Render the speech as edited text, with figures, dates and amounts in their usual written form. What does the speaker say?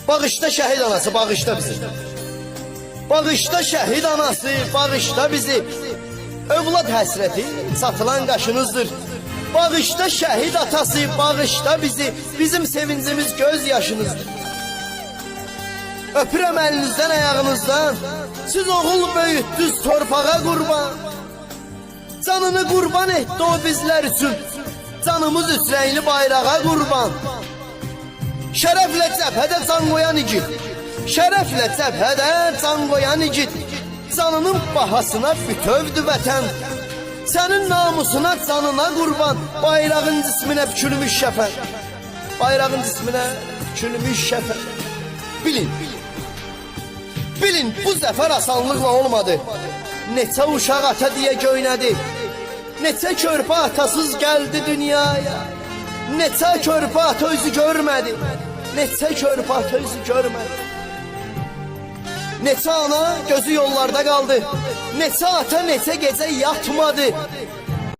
Bağışla şəhid anası, bağışla bizi. Bağışla şəhid anası, bağışla bizi. Övlad həsrəti satılan qaşınızdır. Bağışla şəhid atası, bağışla bizi. Bizim sevincimiz göz yaşınızdır. Öpürəm əlinizdən, ayağınızdan. Siz oğul böyütdünüz torpağa qurban. Canını qurban etdi o bizlər üçün. Canımız üç rəngli bayrağa qurban. Şərəflə cəbhədə can qoyan igid. Şərəflə cəbhədə can qoyan igid. Canının bahasına bütövdü vətən. Sənin namusuna, canına qurban. Bayrağın cisminə bükülmüş şəfən. Bayrağın cisminə bükülmüş şəfən. Bilin. Bilin, bu zəfər asanlıqla olmadı. Neçə uşaq ata deyə göynədi. Neçə körpə atasız gəldi dünyaya. Neçə körpə ata özü görmədi. Neçə körpə ata özü görmədi. Neçə ana gözü yollarda qaldı. Neçə ata neçə gecə yatmadı.